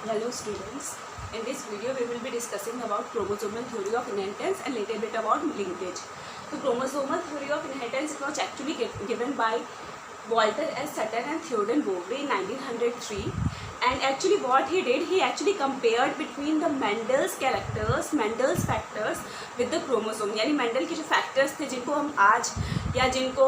Hello students, in this video we will be discussing about chromosomal theory of inheritance and little bit about linkage. So chromosomal theory of inheritance was actually given by Walter S. Sutton and Theodore Boveri in 1903, and actually what he did, he actually compared between the Mendel's characters, Mendel's factors with the chromosome. यानी Mendel के जो factors थे जिनको हम आज या जिनको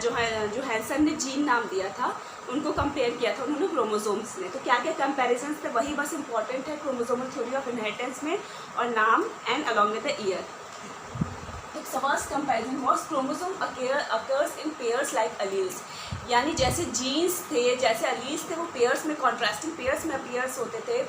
जो हैंसन ने जीन नाम दिया था उनको कंपेयर किया था उन्होंने क्रोमोसोम्स में। तो क्या क्या कंपैरिजंस थे वही बस इंपॉर्टेंट है क्रोमोसोमल थ्योरी ऑफ इनहेरिटेंस में, और नाम and along with the year. First comparison was chromosome occurs in pairs like alleles, यानी जैसे जीन्स थे, जैसे अलील्स थे वो पेयर्स में, कॉन्ट्रास्टिंग पेयर्स में अपीयर्स होते थे।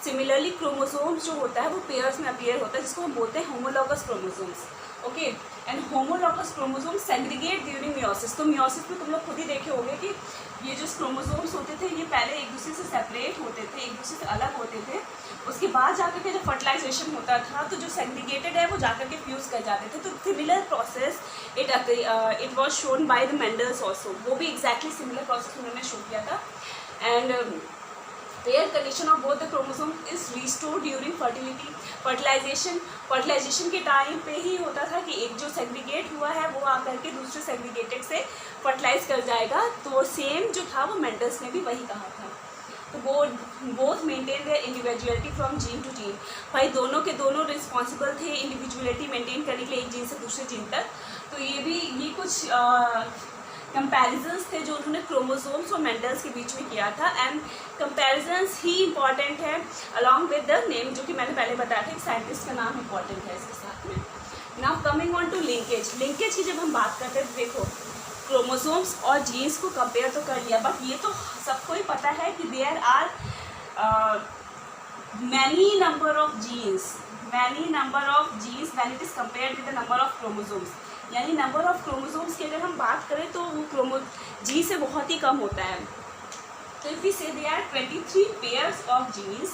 सिमिलरली क्रोमोसोम्स जो होता है वो पेयर्स में अपीयर होता है, जिसको हम बोलते हैं homologous chromosomes. Okay, and homologous chromosomes segregate during meiosis. तो मियोसिस में तुम लोग खुद ही देखे होंगे कि ये जो क्रोमोसोम्स होते थे ये पहले एक दूसरे से सेपरेट होते थे, एक दूसरे से अलग होते थे। उसके बाद जाकर के जब फर्टिलाइजेशन होता था तो जो सेग्रीगेटेड है वो जाकर के फ्यूज़ कर जाते थे। तो similar process it was shown by the Mendels also, वो भी एग्जैक्टली सिमिलर प्रोसेस उन्होंने शो किया था। And pair condition of both the chromosome is restored during fertilisation के टाइम पे ही होता था कि एक जो सेग्रीगेट हुआ है वो आकर के दूसरे सेग्रीगेटेड से फर्टिलाइज कर जाएगा। तो सेम जो था वो मेंडल्स ने भी वही कहा था। तो both maintain their individuality from gene to gene. भाई दोनों के दोनों रिस्पॉन्सिबल थे इंडिविजुअलिटी मेंटेन करने के लिए एक जीन से दूसरे जीन तक। तो ये कुछ कंपैरिजन्स थे जो उन्होंने क्रोमोसोम्स और मेंडल्स के बीच में किया था। एंड कंपैरिजन्स ही इंपॉर्टेंट है अलॉन्ग विद द नेम, जो कि मैंने पहले बताया था, एक साइंटिस्ट का नाम इंपॉर्टेंट है इसके साथ में। Now coming on to linkage. Linkage की जब हम बात करते हैं तो देखो क्रोमोसोम्स और जीन्स को कंपेयर तो कर लिया, बट ये तो सबको ही पता है कि there are many number of genes when it is compared with the number of chromosomes. यानी नंबर ऑफ क्रोमोसोम्स की अगर हम बात करें तो वो जी से बहुत ही कम होता है। तो if we say there are 23 pairs of genes,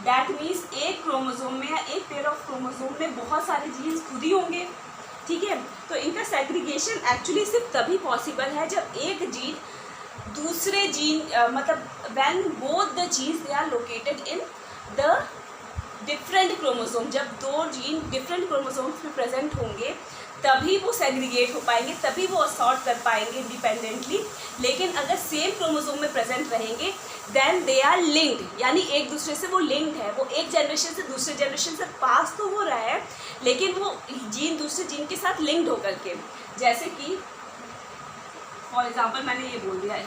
that means एक क्रोमोसोम में या एक पेयर ऑफ क्रोमोसोम में बहुत सारे जीन्स खुद ही होंगे, ठीक है। तो इनका सेग्रीगेशन एक्चुअली सिर्फ तभी पॉसिबल है जब एक जीन दूसरे जीन मतलब when both the genes they are located in the different chromosome. जब दो जीन डिफरेंट क्रोमोसोम्स में प्रेजेंट होंगे तभी वो सेग्रीगेट हो पाएंगे, तभी वो असॉर्ट कर पाएंगे इंडिपेंडेंटली। लेकिन अगर सेम क्रोमोसोम में प्रेजेंट रहेंगे देन दे आर लिंक्ड, यानी एक दूसरे से वो लिंक्ड है। वो एक जनरेशन से दूसरे जनरेशन से पास तो हो रहा है लेकिन वो जीन दूसरे जीन के साथ लिंक्ड होकर के, जैसे कि फॉर एग्जाम्पल मैंने ये बोल दिया है,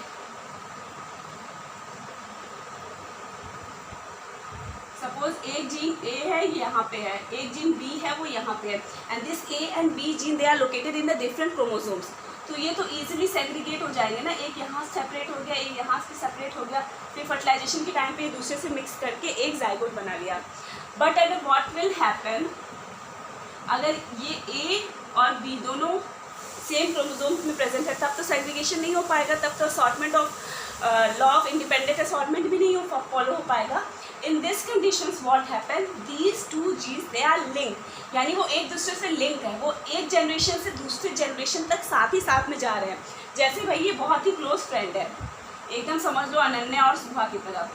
सपोज एक जीन ए है यहाँ पे है, एक जीन बी है वो यहाँ पे है, and this A and B gene they are located in the different chromosomes. तो ये तो इजीली सेग्रीगेट हो जाएंगे ना, एक यहाँ से सेपरेट हो गया, एक यहाँ से सेपरेट हो गया, फिर फर्टिलाइजेशन के टाइम पे एक दूसरे से मिक्स करके एक जाइगोट बना लिया। बट अगर व्हाट विल हैपन, अगर ये ए और बी दोनों सेम क्रोमोसोम्स में प्रेजेंट है तब तो सेग्रीगेशन नहीं हो पाएगा, तब तो assortment of law of independent assortment भी नहीं फॉलो हो पाएगा। In this conditions what happen, these two genes they are linked, यानी वो एक दूसरे से लिंक है, वो एक जनरेशन से दूसरे जनरेशन तक साथ ही साथ में जा रहे हैं। जैसे भाई ये बहुत ही क्लोज फ्रेंड है, एकदम समझ लो अनन्या और सुभा की तरह।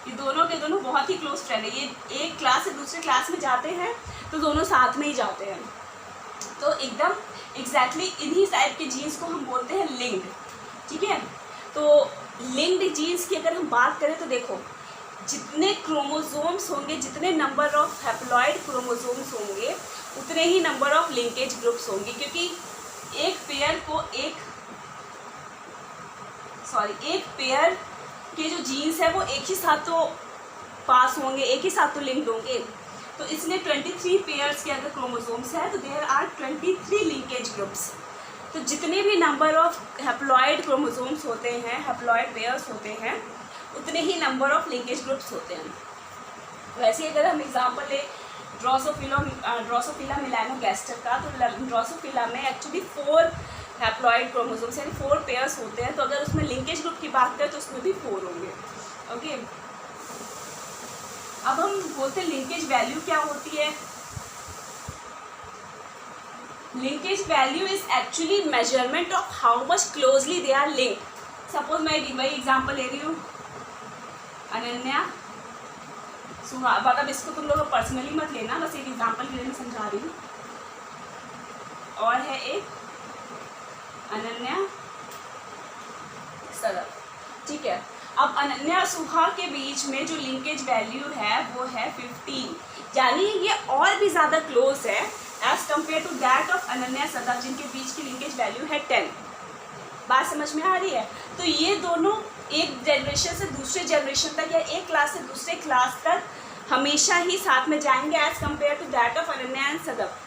ये दोनों के दोनों बहुत ही क्लोज फ्रेंड है, ये एक क्लास से दूसरे क्लास में जाते हैं तो दोनों साथ में ही जाते हैं। तो एकदम एग्जैक्टली इन्हीं टाइप के जीन्स को हम बोलते हैं लिंक्ड, ठीक है। तो लिंक्ड जीन्स की अगर हम बात करें तो देखो जितने क्रोमोसोम्स होंगे, जितने नंबर ऑफ हैप्लॉइड क्रोमोसोम्स होंगे उतने ही नंबर ऑफ लिंकेज ग्रुप्स होंगे, क्योंकि एक पेयर के जो जीन्स है वो एक ही साथ तो पास होंगे, एक ही साथ तो लिंक्ड होंगे। तो इसलिए 23 पेयर्स के अगर क्रोमोसोम्स है तो देयर आर 23 लिंकेज ग्रुप्स। तो जितने भी नंबर ऑफ हैप्लॉइड क्रोमोसोम्स होते हैं, हैप्लॉइड पेयर्स होते हैं, उतने ही नंबर ऑफ लिंकेज ग्रुप्स होते हैं। वैसे अगर हम एग्जांपल ले ड्रोसोफिला मेलानोगैस्टर का, तो ड्रोसोफिला में एक्चुअली 4 हैप्लॉइड क्रोमोसोम्स यानी 4 पेयर्स होते हैं। तो अगर उसमें लिंकेज ग्रुप की बात करें तो उसमें भी 4 होंगे। ओके, अब हम बोलते हैं लिंकेज वैल्यू क्या होती है। Linkage value is actually measurement of how much closely they are linked. Suppose मैं वही एग्जांपल ले रही हूँ, अनन्या सुहा, मतलब इसको तुम लोग पर्सनली मत लेना, बस एक एग्जांपल के लिए मैं समझा रही हूँ। और है एक अनन्या सदफ, ठीक है। अब अनन्या सुहा के बीच में जो लिंकेज वैल्यू है वो है 15, यानी ये और भी ज़्यादा क्लोज है as compare to that of Ananya Sadaf, जिनके बीच की लिंकेज वैल्यू है 10। बात समझ में आ रही है? तो ये दोनों एक जनरेशन से दूसरे जनरेशन तक या एक क्लास से दूसरे क्लास तक हमेशा ही साथ में जाएंगे as compare to that of Ananya and Sadaf.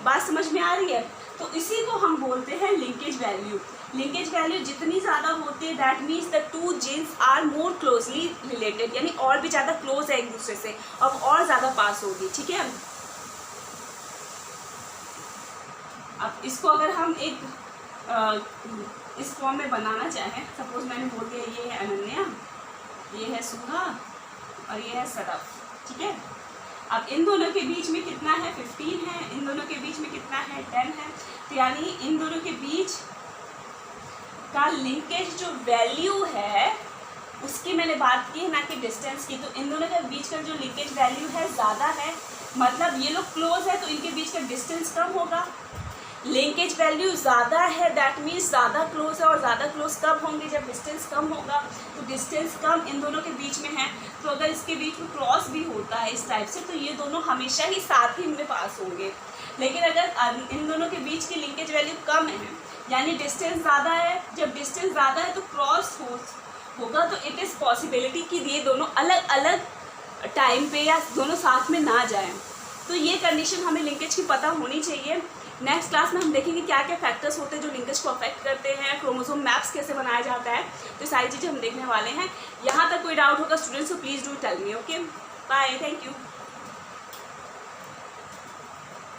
बात समझ में आ रही है? तो इसी को हम बोलते हैं लिंकेज वैल्यू। लिंकेज वैल्यू जितनी ज़्यादा होती है that means the two genes are more closely related, यानी और भी ज़्यादा क्लोज है एक दूसरे से, अब और ज़्यादा पास होगी, ठीक है। अब इसको अगर हम एक इस फॉर्म में बनाना चाहें, सपोज मैंने बोल दिया ये है अनन्या, ये है सुहा और ये है सदफ, ठीक है। अब इन दोनों के बीच में कितना है? 15 है। इन दोनों के बीच में कितना है? 10 है। तो यानी इन दोनों के बीच का लिंकेज जो वैल्यू है उसकी मैंने बात की है, ना कि डिस्टेंस की। तो इन दोनों के बीच का जो लिंकेज वैल्यू है ज़्यादा है, मतलब ये लोग क्लोज है तो इनके बीच का डिस्टेंस कम होगा। लिंकेज वैल्यू ज़्यादा है दैट मीन्स ज़्यादा क्लोज है, और ज़्यादा क्लोज कब होंगे? जब डिस्टेंस कम होगा। तो डिस्टेंस कम इन दोनों के बीच में है, तो अगर इसके बीच में क्रॉस भी होता है इस टाइप से तो ये दोनों हमेशा ही साथ ही में पास होंगे। लेकिन अगर इन दोनों के बीच की लिंकेज वैल्यू कम है, यानी डिस्टेंस ज़्यादा है, जब डिस्टेंस ज़्यादा है तो क्रॉस होगा, तो इट इज़ पॉसिबिलिटी कि ये दोनों अलग अलग टाइम पे या दोनों साथ में ना जाएं। तो ये कंडीशन हमें लिंकेज की पता होनी चाहिए। नेक्स्ट क्लास में हम देखेंगे क्या क्या फैक्टर्स होते हैं जो लिंकेज को अफेक्ट करते हैं, क्रोमोसोम मैप्स कैसे बनाया जाता है, तो सारी चीज़ें हम देखने वाले हैं। यहाँ तक कोई डाउट होगा स्टूडेंट्स तो please do tell me. Okay, bye, thank you.